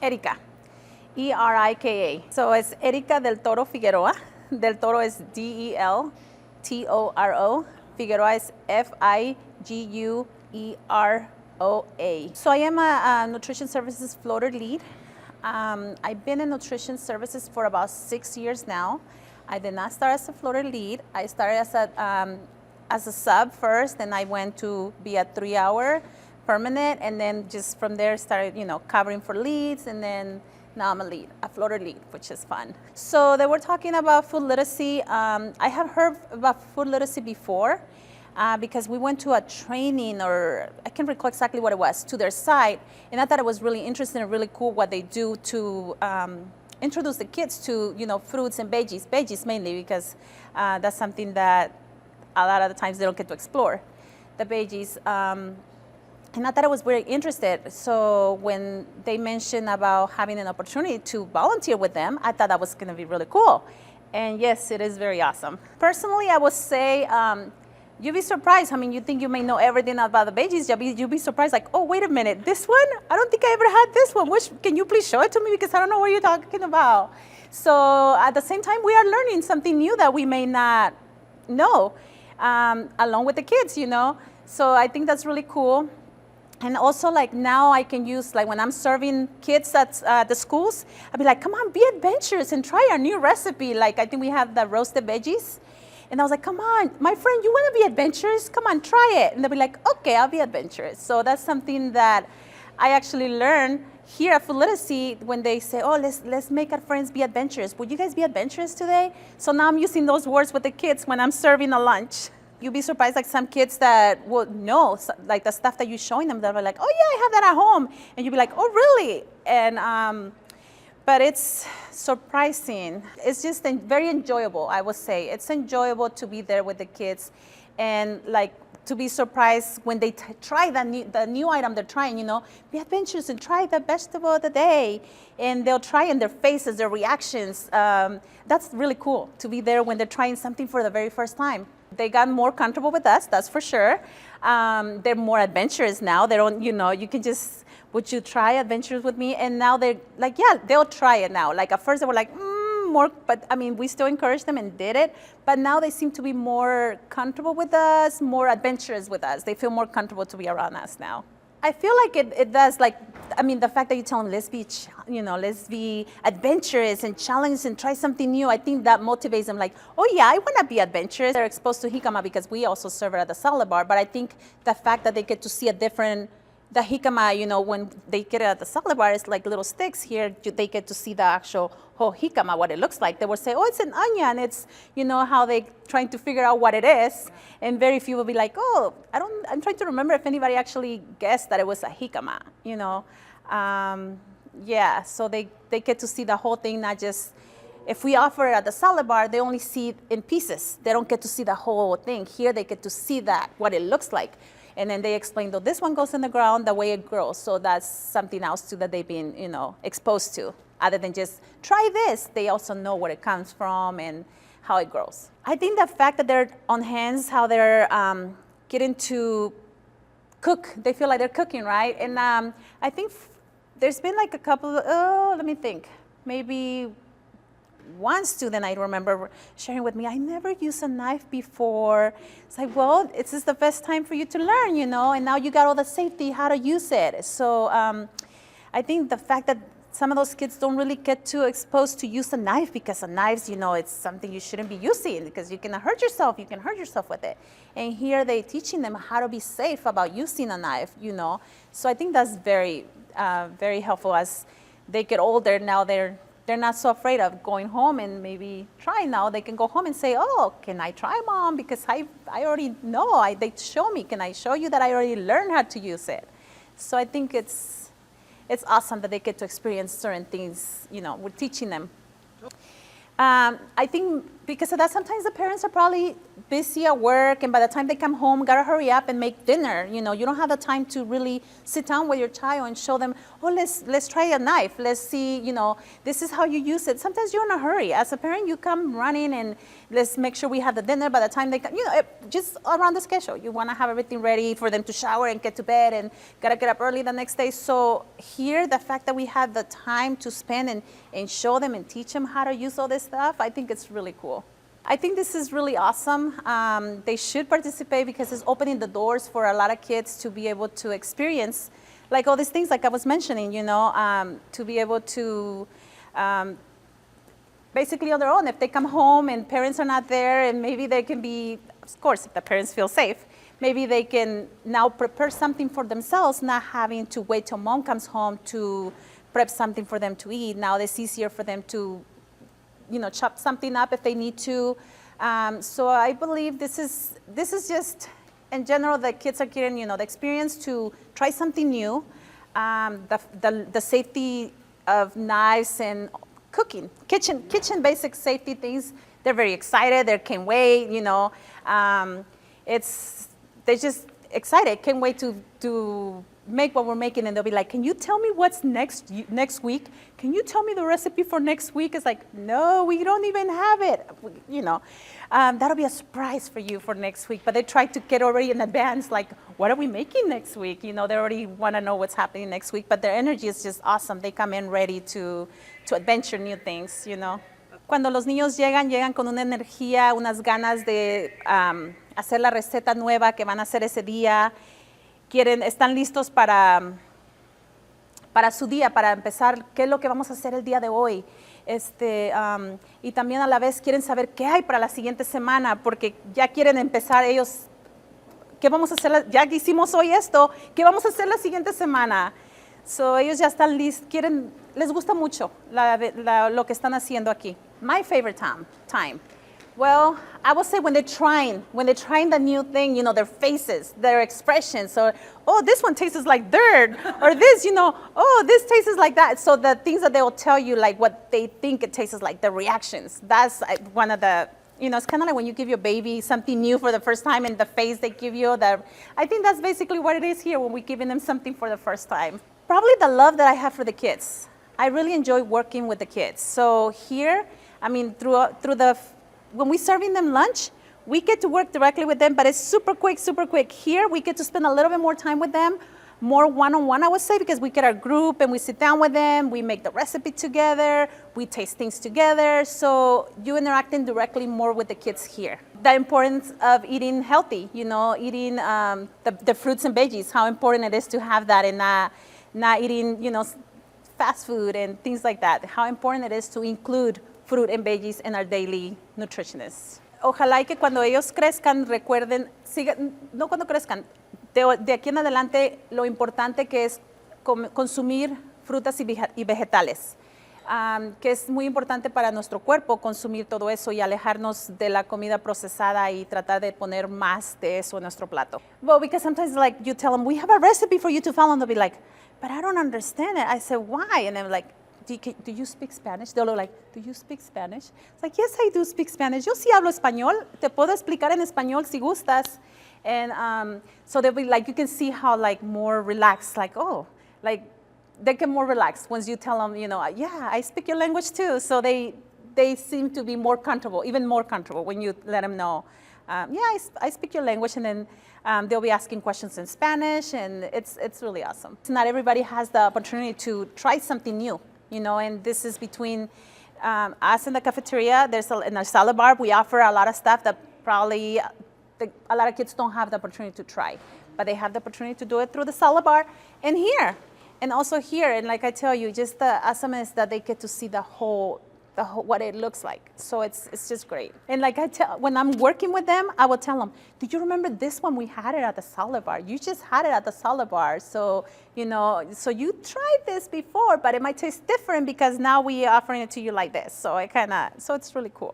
Erika, Erika. So it's Erika del Toro Figueroa. Del Toro is Deltoro. Figueroa is Figueroa. So I am a nutrition services floater lead. I've been in nutrition services for about 6 years now. I did not start as a floater lead. I started as a sub first, and I went to be a 3-hour permanent, and then just from there started, covering for leads, and then now I'm a floater lead, which is fun. So they were talking about food literacy. I have heard about food literacy before because we went to a training, or I can't recall exactly what it was, to their site, and I thought it was really interesting and really cool what they do to introduce the kids to, fruits and veggies mainly, because that's something that a lot of the times they don't get to explore, the veggies. And I thought I was very interested. So when they mentioned about having an opportunity to volunteer with them, I thought that was going to be really cool. And yes, it is very awesome. Personally, I would say you'd be surprised. I mean, you think you may know everything about the veggies. You'll be surprised, like, oh, wait a minute, this one? I don't think I ever had this one. Can you please show it to me? Because I don't know what you're talking about. So at the same time, we are learning something new that we may not know, along with the kids, So I think that's really cool. And also, like, now I can use, like, when I'm serving kids at the schools, I'll be like, come on, be adventurous and try our new recipe. Like, I think we have the roasted veggies. And I was like, come on, my friend, you want to be adventurous? Come on, try it. And they'll be like, okay, I'll be adventurous. So that's something that I actually learned here at Food Literacy when they say, oh, let's make our friends be adventurous. Would you guys be adventurous today? So now I'm using those words with the kids when I'm serving a lunch. You'll be surprised, like some kids that will know, like the stuff that you're showing them, they'll be like, oh yeah, I have that at home. And you'll be like, oh really? And, but it's surprising. It's just very enjoyable, I would say. It's enjoyable to be there with the kids and like to be surprised when they try the new item they're trying, be adventurous and try the vegetable of the day. And they'll try in their faces, their reactions. That's really cool to be there when they're trying something for the very first time. They got more comfortable with us, that's for sure. They're more adventurous now. They don't, you can just, would you try adventures with me? And now they're like, yeah, they'll try it now. Like at first they were like, more, but I mean, we still encouraged them and did it. But now they seem to be more comfortable with us, more adventurous with us. They feel more comfortable to be around us now. I feel like it does, like, I mean, the fact that you tell them, let's be adventurous and challenge and try something new, I think that motivates them, like, oh yeah, I want to be adventurous. They're exposed to jicama because we also serve it at the salad bar, but I think the fact that they get to see the jicama, when they get it at the salad bar, it's like little sticks. Here, they get to see the actual whole jicama, what it looks like. They will say, oh, it's an onion. It's, how they trying to figure out what it is. And very few will be like, oh, I'm trying to remember if anybody actually guessed that it was a jicama, Yeah, so they get to see the whole thing, not just, if we offer it at the salad bar, they only see it in pieces. They don't get to see the whole thing. Here, they get to see what it looks like. And then they explain, though, this one goes in the ground the way it grows. So that's something else, too, that they've been, exposed to. Other than just try this, they also know where it comes from and how it grows. I think the fact that they're on hands, how they're getting to cook, they feel like they're cooking, right? And I think there's been like a couple, let me think, maybe one student I remember sharing with me, I never used a knife before. It's like, well, it's just the best time for you to learn, and now you got all the safety, how to use it. So I think the fact that some of those kids don't really get too exposed to use a knife, because a knife, it's something you shouldn't be using because you can hurt yourself. You can hurt yourself with it. And here they're teaching them how to be safe about using a knife, So I think that's very, very helpful as they get older. Now they're not so afraid of going home and maybe trying now. They can go home and say, oh, can I try, Mom? Because I already know, they show me. Can I show you that I already learned how to use it? So I think it's awesome that they get to experience certain things, we're teaching them. I think Because of that, sometimes the parents are probably busy at work, and by the time they come home, gotta hurry up and make dinner. You know, you don't have the time to really sit down with your child and show them, oh, let's try a knife. Let's see, you know, this is how you use it. Sometimes you're in a hurry. As a parent, you come running and let's make sure we have the dinner by the time they come, you know, just around the schedule. You wanna have everything ready for them to shower and get to bed and gotta get up early the next day. So here, the fact that we have the time to spend and show them and teach them how to use all this stuff, I think it's really cool. I think this is really awesome. They should participate because it's opening the doors for a lot of kids to be able to experience like all these things like I was mentioning, you know, to be able to basically on their own. If they come home and parents are not there, and maybe they can be, of course, if the parents feel safe, maybe they can now prepare something for themselves, not having to wait till mom comes home to prep something for them to eat. Now it's easier for them to, you know, chop something up if they need to. So I believe this is just, in general, the kids are getting, you know, the experience to try something new, the safety of knives and cooking, kitchen basic safety things. They're very excited. They can't wait, you know. They're just excited. Can't wait to make what we're making, and they'll be like, can you tell me what's next week? Can you tell me the recipe for next week? It's like, no, we don't even have it. You know, that'll be a surprise for you for next week. But they try to get already in advance, like, what are we making next week? You know, they already want to know what's happening next week, but their energy is just awesome. They come in ready to adventure new things, you know. Cuando los niños llegan con una energía, unas ganas de hacer la receta nueva que van a hacer ese día. Están listos para su día, para empezar qué es lo que vamos a hacer el día de hoy. Y también a la vez quieren saber qué hay para la siguiente semana, porque ya quieren empezar ellos, qué vamos a hacer, ya que hicimos hoy esto, qué vamos a hacer la siguiente semana. So ellos ya están listos, les gusta mucho lo que están haciendo aquí. My favorite time. Well, I would say when they're trying the new thing, you know, their faces, their expressions, or, oh, this one tastes like dirt, or this, you know, oh, this tastes like that. So the things that they will tell you, like what they think it tastes like, the reactions. That's one of the, you know, it's kind of like when you give your baby something new for the first time and the face they give you. I think that's basically what it is here when we're giving them something for the first time. Probably the love that I have for the kids. I really enjoy working with the kids. So here, I mean, when we're serving them lunch, we get to work directly with them, but it's super quick. Here, we get to spend a little bit more time with them, more one-on-one, I would say, because we get our group and we sit down with them, we make the recipe together, we taste things together, so you're interacting directly more with the kids here. The importance of eating healthy, you know, eating the fruits and veggies, how important it is to have that and not eating, you know, fast food and things like that, how important it is to include fruit and veggies in our daily nutritionists. Ojalá y que cuando ellos crezcan recuerden, no cuando crezcan, de aquí en adelante lo importante que es consumir frutas y vegetales, que es muy importante para nuestro cuerpo consumir todo eso y alejarnos de la comida procesada y tratar de poner más de eso en nuestro plato. Well, because sometimes like you tell them, we have a recipe for you to follow, and they'll be like, but I don't understand it. I said, why? And I'm like, do you speak Spanish? They'll look like, do you speak Spanish? It's like, yes, I do speak Spanish. Yo sí hablo español. Te puedo explicar en español si gustas. And so they'll be like, you can see how like more relaxed, like, oh, like they get more relaxed once you tell them, you know, yeah, I speak your language too. So they seem to be more comfortable, even more comfortable when you let them know, yeah, I speak your language, and then they'll be asking questions in Spanish, and it's really awesome. Not everybody has the opportunity to try something new. You know, and this is between us in the cafeteria. In our salad bar, we offer a lot of stuff that probably a lot of kids don't have the opportunity to try. But they have the opportunity to do it through the salad bar and here. And also here, and like I tell you, just the awesomeness that they get to see the whole what it looks like. So it's just great. And like when I'm working with them, I will tell them, do you remember this one? We had it at the salad bar. You just had it at the salad bar. So, you know, so you tried this before, but it might taste different because now we are offering it to you like this. So so it's really cool.